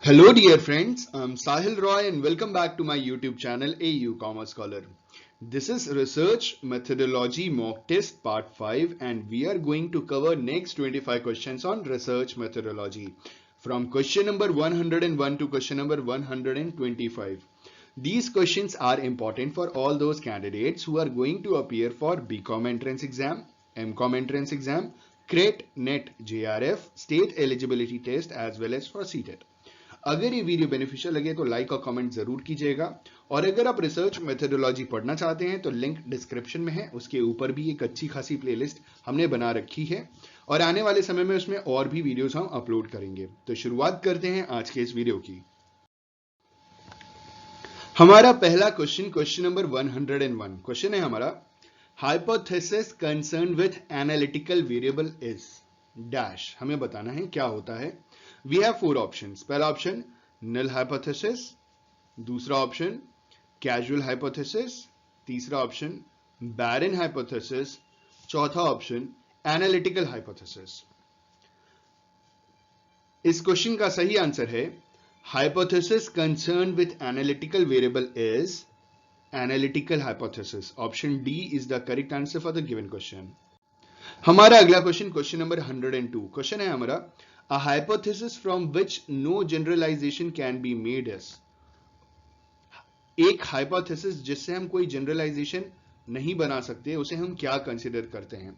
Hello dear friends, I'm Sahil Roy and welcome back to my YouTube channel AU Commerce Scholar. This is Research Methodology Mock Test Part 5 and we are going to cover next 25 questions on research methodology from question number 101 to question number 125. These questions are important for all those candidates who are going to appear for BCom entrance exam, MCom entrance exam, CRET, NET, JRF, State Eligibility Test as well as for CTET. अगर ये video beneficial लगे तो like और comment जरूर कीजिएगा और अगर आप रिसर्च मेथोडोलॉजी पढ़ना चाहते हैं तो लिंक डिस्क्रिप्शन में है, उसके ऊपर भी एक अच्छी खासी प्लेलिस्ट हमने बना रखी है और आने वाले समय में उसमें और भी वीडियोस हम अपलोड करेंगे। तो शुरुआत करते हैं आज के इस वीडियो की। हमारा पहला क्वेश्चन नंबर 101 क्वेश्चन है हमारा, hypothesis concern with analytical variable is dash. हमें बताना है क्या होता है। We have four options. पहला ऑप्शन null hypothesis, दूसरा ऑप्शन casual hypothesis, तीसरा ऑप्शन barren hypothesis, चौथा ऑप्शन analytical hypothesis। इस क्वेश्चन का सही आंसर है hypothesis concerned with analytical variable is analytical hypothesis. Option D is the correct answer for the given question. हमारा अगला question number 102 question है हमारा, a hypothesis from which no generalization can be made is। एक hypothesis जिससे हम कोई generalisation नहीं बना सकते उसे हम क्या कंसिडर करते हैं।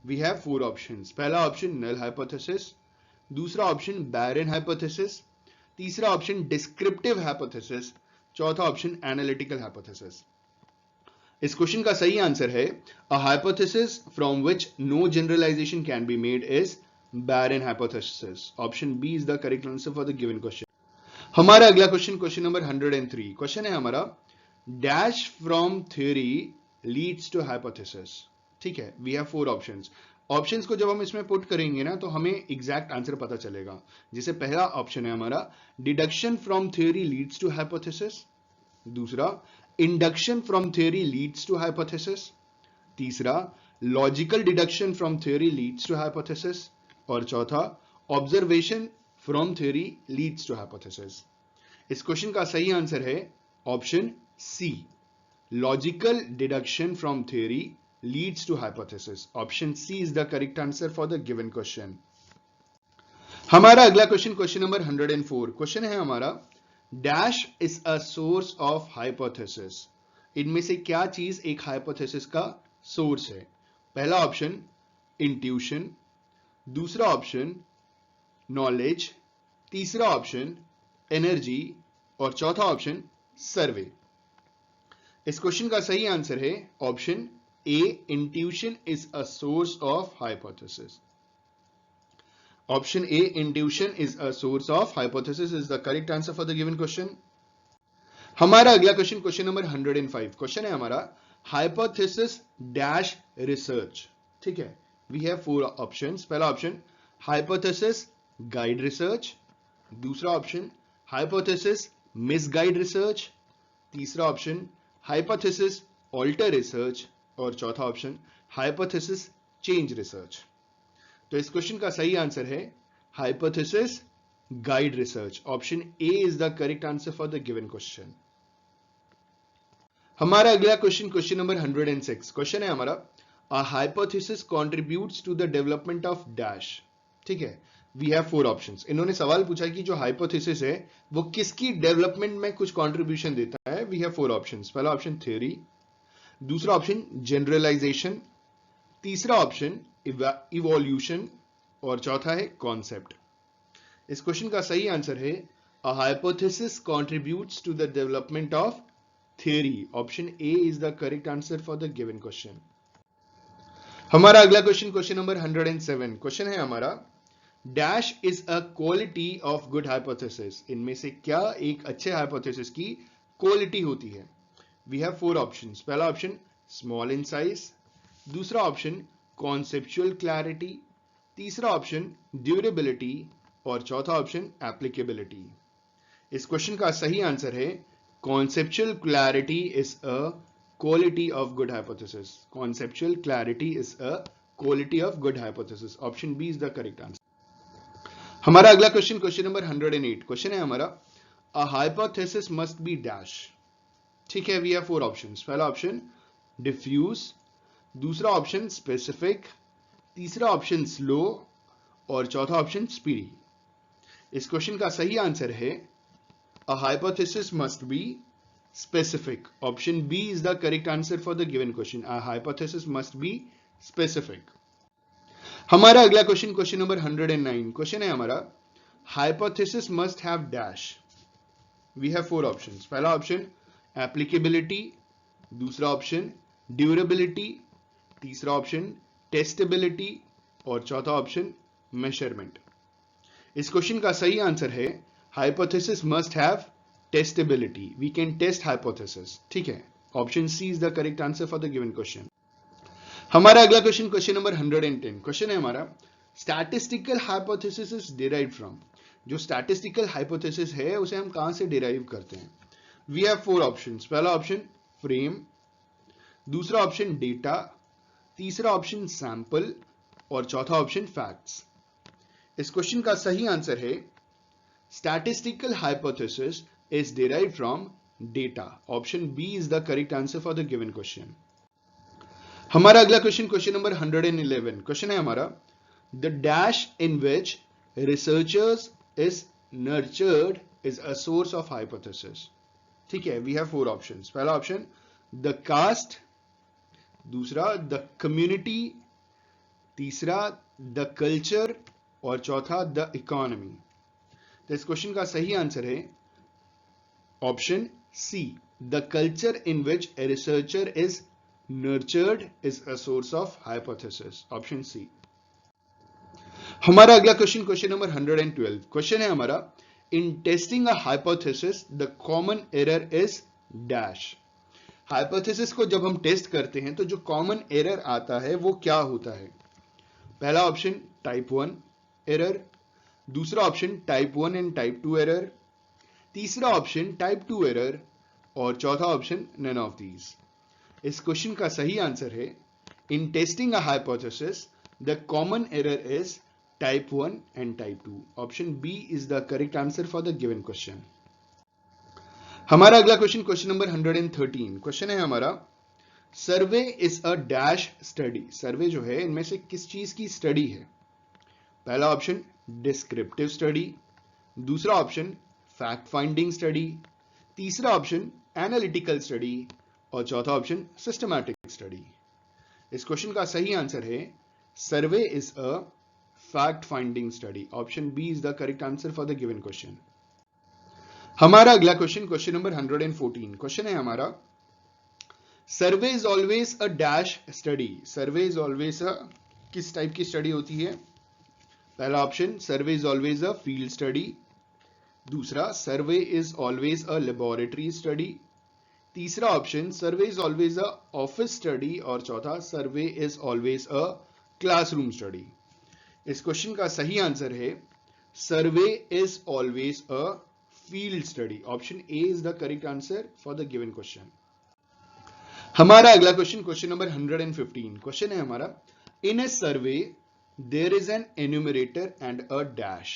We have four options. पहला ऑप्शन नल हाइपोथेसिस, दूसरा ऑप्शन बैरन हाइपोथेसिस, तीसरा ऑप्शन डिस्क्रिप्टिव हाइपोथेसिस, चौथा ऑप्शन एनालिटिकल हाइपोथेसिस। इस क्वेश्चन का सही आंसर है a hypothesis from which no generalisation can be made is barren hypothesis. Option B is the correct answer for the given question. हमारा अगला question number 103 question है हमारा, dash from theory leads to hypothesis. ठीक है, we have four options. Options को जब हम इसमें पुट करेंगे ना तो हमें एग्जैक्ट आंसर पता चलेगा। जैसे पहला ऑप्शन है हमारा deduction from theory leads to hypothesis, दूसरा induction from theory leads to hypothesis, तीसरा logical deduction from theory leads to hypothesis और चौथा observation from theory leads to hypothesis. इस क्वेश्चन का सही आंसर है option C, logical deduction from theory leads to hypothesis. Option C is the correct answer for the given question. हमारा अगला question number 104 question है हमारा, dash is a source of hypothesis. इनमें से क्या चीज एक हाइपोथेसिस का सोर्स है। पहला ऑप्शन इंट्यूशन, दूसरा ऑप्शन नॉलेज, तीसरा ऑप्शन एनर्जी और चौथा ऑप्शन सर्वे। इस क्वेश्चन का सही आंसर है option A, intuition is a source of hypothesis. Option A, intuition is a source of hypothesis is the correct answer for the given question. हमारा अगला question number 105 question है हमारा, हाइपोथेसिस डैश रिसर्च। ठीक है, we have four options. पहला option hypothesis guide research, दूसरा option hypothesis misguide research, तीसरा option hypothesis alter research और चौथा ऑप्शन हाइपोथेसिस चेंज रिसर्च। तो इस क्वेश्चन का सही आंसर है hypothesis guide research. Option A is the correct answer for the given question. हमारा अगला क्वेश्चन नंबर 106 क्वेश्चन है हमारा, A hypothesis contributes to the development of dash। ठीक है, we have four options। इन्होंने सवाल पूछा कि जो हाइपोथेसिस है वो किसकी डेवलपमेंट में कुछ कंट्रीब्यूशन देता है। we have four options। पहला ऑप्शन थ्योरी, दूसरा ऑप्शन जनरलाइजेशन, तीसरा ऑप्शन इवोल्यूशन और चौथा है कॉन्सेप्ट। इस क्वेश्चन का सही आंसर है A hypothesis contributes to the development of theory। Option A is the correct answer for the given question. हमारा अगला क्वेश्चन नंबर 107 क्वेश्चन है हमारा, dash is a quality of good hypothesis. इनमें से क्या एक अच्छे हाइपोथेसिस की क्वालिटी होती है। We have four options. पहला ऑप्शन स्मॉल इन साइज, दूसरा ऑप्शन कॉन्सेप्चुअल क्लैरिटी, तीसरा ऑप्शन ड्यूरेबिलिटी और चौथा ऑप्शन एप्लीकेबिलिटी। इस क्वेश्चन का सही आंसर है conceptual clarity is a quality of good hypothesis। Conceptual clarity is a quality of good hypothesis। Option B is the correct answer। हमारा अगला question, question number 108, question है हमारा a hypothesis must be dash. ठीक है, we have 4 options. पहला option diffuse, दूसरा option specific, तीसरा option slow और चौथा ऑप्शन स्पीडी। इस क्वेश्चन का सही आंसर है a hypothesis must be specific. Option B is the correct answer for the given question. A hypothesis must be specific. हमारा अगला क्वेश्चन, क्वेश्चन नंबर 109, क्वेश्चन है हमारा hypothesis must have dash. We have 4 options. पहला option applicability, दूसरा option durability, तीसरा option testability और चौथा option measurement. इस क्वेश्चन का सही आंसर है hypothesis must have testability. We can test hypothesis. ठीक है, option C is the correct answer for the given question. हमारा अगला क्वेश्चन, क्वेश्चन नंबर 110, क्वेश्चन है हमारा statistical hypothesis is derived from. जो स्टैटिस्टिकल हाइपोथेसिस है उसे हम कहां से डिराइव करते हैं? We have 4 options. पहला ऑप्शन फ्रेम, दूसरा ऑप्शन डेटा, तीसरा ऑप्शन सैंपल और चौथा ऑप्शन फैक्ट्स। इस क्वेश्चन का सही आंसर है statistical hypothesis is derived from data. Option B is the correct answer for the given question. हमारा अगला क्वेश्चन, क्वेश्चन नंबर 111, क्वेश्चन है हमारा the dash in which researchers is nurtured is a source of hypothesis. ठीक है, we have 4 options. पहला option the caste, दूसरा the community, तीसरा the culture और चौथा the economy. तो इस क्वेश्चन का सही आंसर है option C, the culture in which a researcher is nurtured is a source of hypothesis. Option C. हमारा अगला क्वेश्चन, क्वेश्चन नंबर 112, क्वेश्चन है हमारा in testing a hypothesis the common error is dash. Hypothesis को जब हम test करते हैं तो जो कॉमन एरर आता है वो क्या होता है? पहला ऑप्शन टाइप 1 एरर, दूसरा option type 1 and type 2 error, तीसरा ऑप्शन टाइप 2 एरर और चौथा ऑप्शन नन ऑफ दीज। इस क्वेश्चन का सही आंसर है in testing a hypothesis the common error is type 1 and type 2। Option B is the correct answer for the given question. हमारा अगला question, question number 113, question है हमारा survey is a dash study. सर्वे जो है इनमें से किस चीज की स्टडी है? पहला ऑप्शन डिस्क्रिप्टिव स्टडी, दूसरा ऑप्शन फैक्ट फाइंडिंग स्टडी, तीसरा ऑप्शन एनालिटिकल स्टडी और चौथा ऑप्शन सिस्टमैटिक स्टडी। इस क्वेश्चन का सही आंसर है survey is a fact finding study. Option B is the correct answer for the given question. हमारा अगला क्वेश्चन, क्वेश्चन नंबर 114, क्वेश्चन है हमारा survey is always a dash study. Survey is always a किस type की study होती है? पहला option survey is always a field study, दूसरा survey is always a laboratory study, तीसरा option survey is always a office study और चौथा survey is always a classroom study. इस क्वेश्चन का सही आंसर है survey is always a field study. Option A is the correct answer for the given question. हमारा अगला question, question number 115, question है हमारा in a survey there is an enumerator and a dash.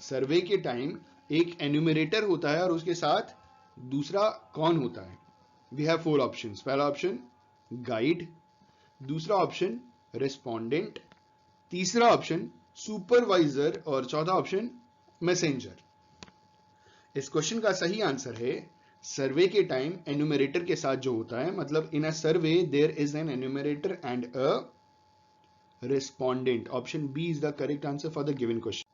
सर्वे के time एक enumerator होता है और उसके साथ दूसरा कौन होता है? We have 4 options. पहला ऑप्शन गाइड, दूसरा ऑप्शन रिस्पोंडेंट, तीसरा ऑप्शन सुपरवाइजर और चौथा ऑप्शन मैसेंजर। इस क्वेश्चन का सही आंसर है सर्वे के टाइम एन्यूमरेटर के साथ जो होता है, मतलब in a survey there is an enumerator and a respondent. Option B is the correct answer for the given question.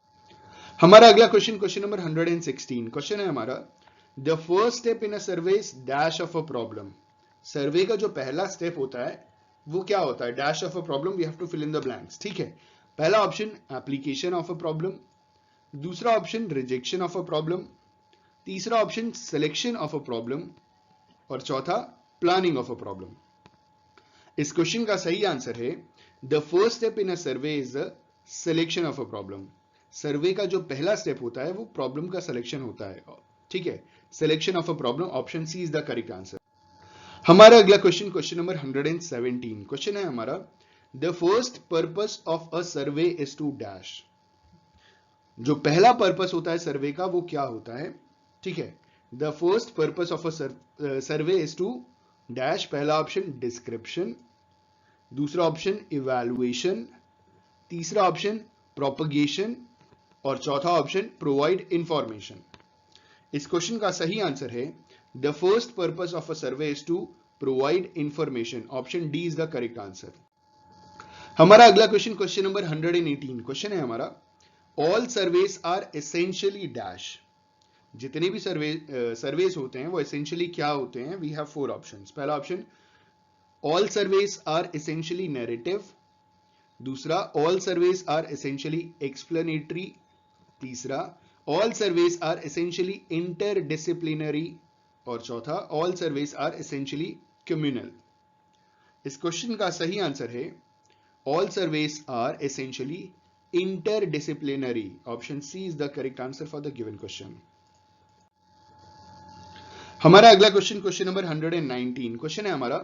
हमारा अगला क्वेश्चन, क्वेश्चन नंबर 116, क्वेश्चन है हमारा the first step in a survey is dash of a problem. Survey का जो पहला step होता है वो क्या होता है? Dash of a problem, we have to fill in the blanks. ठीक है, पहला option application of a problem, दूसरा option rejection of a problem, तीसरा option selection of a problem और चौथा प्लानिंग ऑफ अ प्रॉब्लम। इस क्वेश्चन का सही आंसर है the first step in a survey is the selection of a problem. Survey का जो पहला स्टेप होता है वो प्रॉब्लम का सिलेक्शन होता है। ठीक है, selection of a problem. Option C is the correct answer. हमारा अगला क्वेश्चन, क्वेश्चन नंबर 117, क्वेश्चन है हमारा the first purpose of a survey is to dash. जो पहला पर्पस होता है सर्वे का वो क्या होता है, ठीक है। The first purpose of a survey is to dash, पहला ऑप्शन डिस्क्रिप्शन, दूसरा ऑप्शन इवैल्यूएशन, तीसरा ऑप्शन प्रोपगेशन और चौथा ऑप्शन प्रोवाइड इंफॉर्मेशन। इस क्वेश्चन का सही आंसर है the first purpose of a survey is to provide information, option D is the correct answer. हमारा अगला क्वेश्चन, क्वेश्चन नंबर 118 क्वेश्चन है हमारा, all surveys are essentially dash. जितने भी सर्वेस होते हैं वो एसेंशियली क्या होते हैं, वी हैव 4 ऑप्शंस। पहला option all surveys are essentially narrative, दूसरा all surveys are essentially explanatory, तीसरा all surveys are essentially interdisciplinary और चौथा all surveys are essentially communal. इस क्वेश्चन का सही आंसर है all surveys are essentially interdisciplinary, option C is the correct answer for the given question। हमारा अगला question, question number 119 question है हमारा,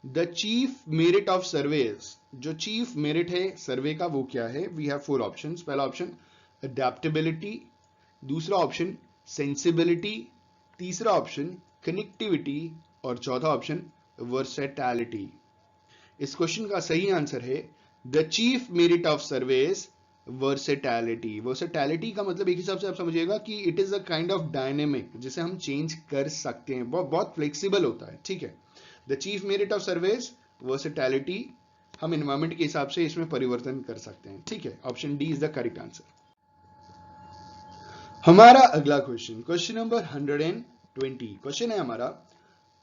the chief merit of surveys. जो chief merit है सर्वे का वो क्या है, वी हैव 4 ऑप्शंस। पहला ऑप्शन अडेप्टेबिलिटी, दूसरा ऑप्शन सेंसिबिलिटी, तीसरा ऑप्शन कनेक्टिविटी और चौथा ऑप्शन वर्सेटैलिटी। इस क्वेश्चन का सही आंसर है the chief merit of surveys versatility. Versatility का मतलब एक हिसाब से आप समझिएगा कि it is a kind of dynamic, जिसे हम चेंज कर सकते हैं, बहुत फ्लेक्सिबल होता है, ठीक है। The chief merit of surveys versatility, हम एनवायरमेंट के हिसाब से इसमें परिवर्तन कर सकते हैं, ठीक है। Option D is the correct answer. हमारा अगला क्वेश्चन, क्वेश्चन नंबर 120 क्वेश्चन है हमारा,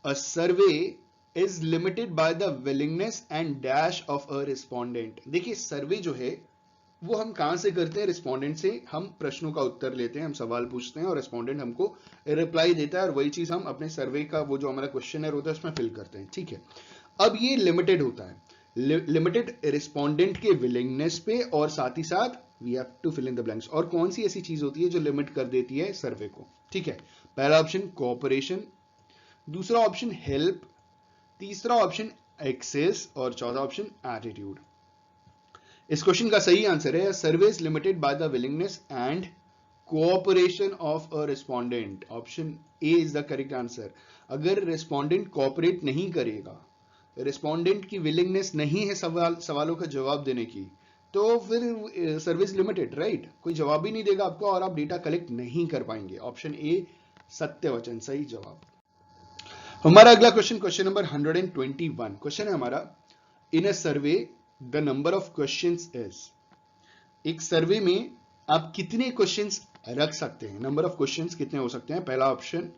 a survey is limited by the willingness and dash of a respondent. देखिए सर्वे जो है वो हम कहां से करते हैं, रिस्पोंडेंट से हम प्रश्नों का उत्तर लेते हैं, हम सवाल पूछते हैं और रिस्पोंडेंट हमको रिप्लाई देता है और वही चीज हम अपने सर्वे का वो जो हमारा क्वेश्चनर होता है उसमें फिल करते हैं, ठीक है। अब ये लिमिटेड होता है, लिमिटेड रिस्पोंडेंट के विलिंगनेस पे और साथ ही साथ we have to fill in the blanks. और कौन सी ऐसी चीज होती है जो लिमिट कर देती है सर्वे को, ठीक है। पहला ऑप्शन कोऑपरेशन, दूसरा ऑप्शन हेल्प, तीसरा ऑप्शन एक्सेस और चौथा ऑप्शन एटीट्यूड। इस क्वेश्चन का सही आंसर है survey is limited by the willingness and cooperation of a respondent, option A is the correct answer. अगर रिस्पोंडेंट कोऑपरेट नहीं करेगा, रिस्पोंडेंट की विलिंगनेस नहीं है सवालों का जवाब देने की, तो फिर सर्विस लिमिटेड, राइट, कोई जवाब ही नहीं देगा आपको और आप डेटा कलेक्ट नहीं कर पाएंगे। ऑप्शन ए सत्य वचन सही जवाब। हमारा अगला क्वेश्चन, क्वेश्चन नंबर 121 क्वेश्चन है हमारा, in a survey the number of questions is. एक सर्वे में आप कितने क्वेश्चंस रख सकते हैं, नंबर ऑफ क्वेश्चंस कितने हो सकते हैं। पहला ऑप्शन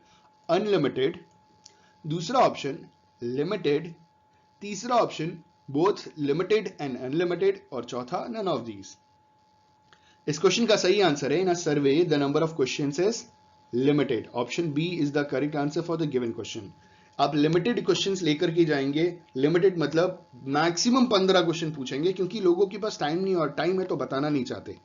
अनलिमिटेड, दूसरा ऑप्शन लिमिटेड, तीसरा option both limited and unlimited और चौथा नन ऑफ दीज। इस क्वेश्चन का सही आंसर है in a survey the number of questions is limited, option B is the correct answer for the given question. आप limited questions लेकर के जाएंगे, लिमिटेड मतलब मैक्सिमम 15 क्वेश्चन पूछेंगे, क्योंकि लोगों के पास टाइम नहीं, और टाइम है तो बताना नहीं चाहते,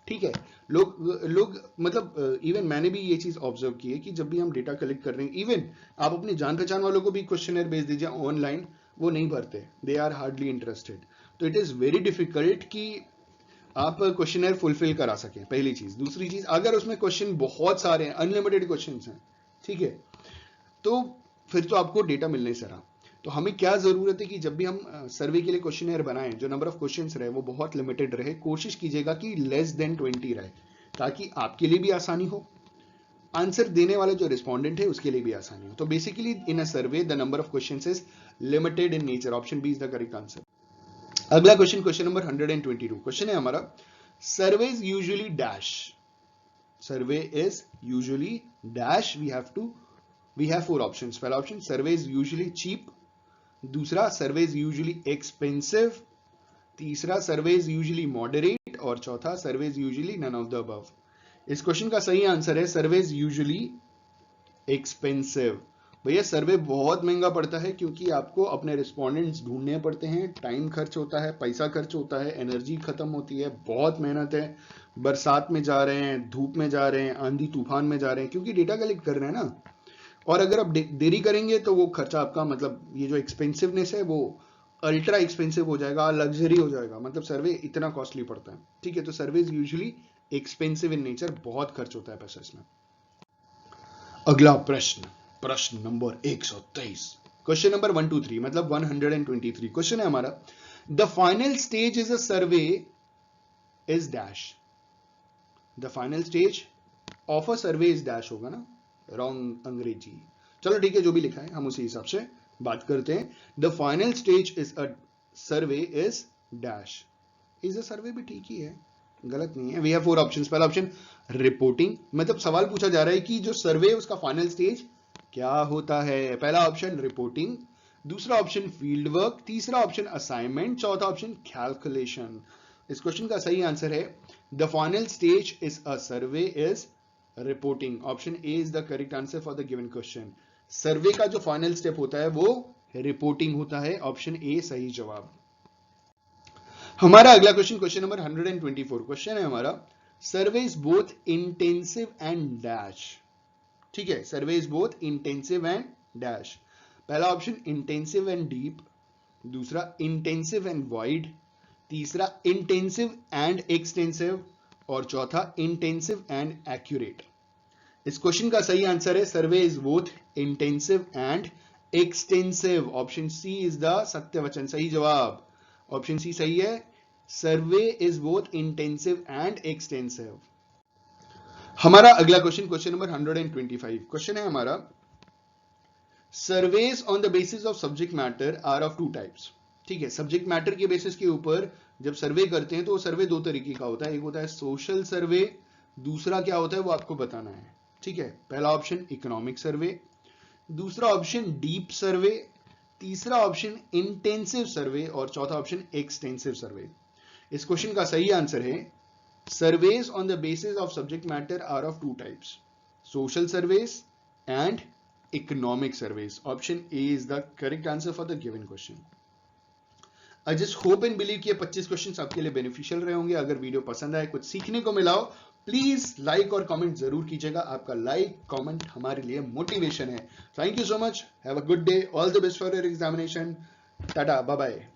ठीक है। लोग मतलब इवन मैंने भी ये चीज ऑब्जर्व की है कि जब भी हम डेटा कलेक्ट कर रहे हैं, इवन आप अपने जान पहचान वालों को भी क्वेश्चनर भेज दीजिए ऑनलाइन, वो नहीं भरते, दे आर हार्डली इंटरेस्टेड। तो इट इज वेरी डिफिकल्ट कि आप क्वेश्चनर फुलफिल करा सकें, पहली चीज। दूसरी चीज, अगर उसमें क्वेश्चन बहुत सारे हैं, अनलिमिटेड क्वेश्चन हैं, ठीक है, तो फिर तो आपको डेटा मिलने से रहा। तो हमें क्या जरूरत है कि जब भी हम सर्वे के लिए क्वेश्चनर बनाएं, जो नंबर ऑफ क्वेश्चंस रहे वो बहुत लिमिटेड रहे, कोशिश कीजिएगा कि लेस देन 20 रहे, ताकि आपके लिए भी आसानी हो, आंसर देने वाला जो रिस्पोंडेंट है उसके लिए भी आसानी हो। तो basically in a survey the number of questions is limited in nature, option B is the correct answer. अगला क्वेश्चन, क्वेश्चन नंबर 122 क्वेश्चन है हमारा, survey is usually dash. Survey is usually dash, we have 4 options। पहला option survey is usually cheap, दूसरा survey is usually expensive, तीसरा सर्वे is usually moderate और चौथा survey is usually none of the above. इस question का सही answer है survey is usually expensive. भैया सर्वे बहुत महंगा पड़ता है, क्योंकि आपको अपने रिस्पोंडेंट्स ढूंढने पड़ते हैं, टाइम खर्च होता है, पैसा खर्च होता है, एनर्जी खत्म होती है, बहुत मेहनत है, बरसात में जा रहे हैं, धूप में जा रहे हैं, आंधी तूफान में जा रहे हैं, क्योंकि डेटा कलेक्ट कर रहे हैं ना। और अगर आप देरी करेंगे तो वो खर्चा आपका, मतलब ये जो एक्सपेंसिवनेस है वो अल्ट्रा एक्सपेंसिव हो जाएगा, लग्जरी हो जाएगा, मतलब सर्वे इतना कॉस्टली पड़ता है, ठीक है। तो सर्वे is usually expensive in nature, बहुत खर्च होता है पैसा इसमें। अगला प्रश्न नंबर 123, क्वेश्चन नंबर 123 मतलब 123 क्वेश्चन है हमारा। The final stage is a survey is dash. The final stage of a survey is dash होगा ना, रॉन्ग अंग्रेजी। चलो ठीक है, जो भी लिखा है हम उसी हिसाब से बात करते हैं। The final stage is a survey is dash. Is a survey भी ठीक ही है, गलत नहीं है। We have 4 options. पहला ऑप्शन रिपोर्टिंग, मतलब सवाल पूछा जा रहा है कि जो सर्वे उसका फाइनल स्टेज क्या होता है। पहला ऑप्शन रिपोर्टिंग, दूसरा ऑप्शन फील्ड वर्क, तीसरा ऑप्शन असाइनमेंट, चौथा ऑप्शन कैलकुलेशन। इस क्वेश्चन का सही आंसर है the final stage is a survey is reporting. Option A is the correct answer for the given question. Survey का जो फाइनल स्टेप होता है वो रिपोर्टिंग होता है। ऑप्शन ए सही जवाब। हमारा अगला क्वेश्चन नंबर 124 क्वेश्चन है हमारा। Survey is both intensive and dash. ठीक है, survey is both intensive and dash. पहला ऑप्शन इंटेंसिव एंड डीप, दूसरा इंटेंसिव एंड वाइड, तीसरा इंटेंसिव एंड एक्सटेंसिव और चौथा इंटेंसिव एंड एक्यूरेट। इस क्वेश्चन का सही आंसर है survey is both intensive and extensive. Option C is the सत्य वचन, सही जवाब। ऑप्शन सी सही है, survey is both intensive and extensive. हमारा अगला क्वेश्चन नंबर 125 क्वेश्चन है हमारा। Surveys on the basis of subject matter are of 2 types. ठीक है, सब्जेक्ट मैटर के बेसिस के ऊपर जब सर्वे करते हैं तो सर्वे 2 तरीके का होता है। एक होता है सोशल सर्वे, दूसरा क्या होता है वो आपको बताना है। ठीक है, पहला ऑप्शन इकोनॉमिक सर्वे, दूसरा ऑप्शन डीप सर्वे, तीसरा ऑप्शन इंटेंसिव सर्वे और चौथा ऑप्शन एक्सटेंसिव सर्वे। इस क्वेश्चन का सही आंसर है surveys on the basis of subject matter are of 2 types, social surveys and economic surveys. Option A is the correct answer for the given question. I just hope and believe कि ये 25 question आपके लिए beneficial रहे होंगे। अगर video पसंद आए, कुछ सीखने को मिला हो, प्लीज लाइक और कमेंट जरूर कीजिएगा। आपका लाइक कमेंट हमारे लिए मोटिवेशन है। Thank you so much, have a good day, all the best for your examination. Tata, bye bye.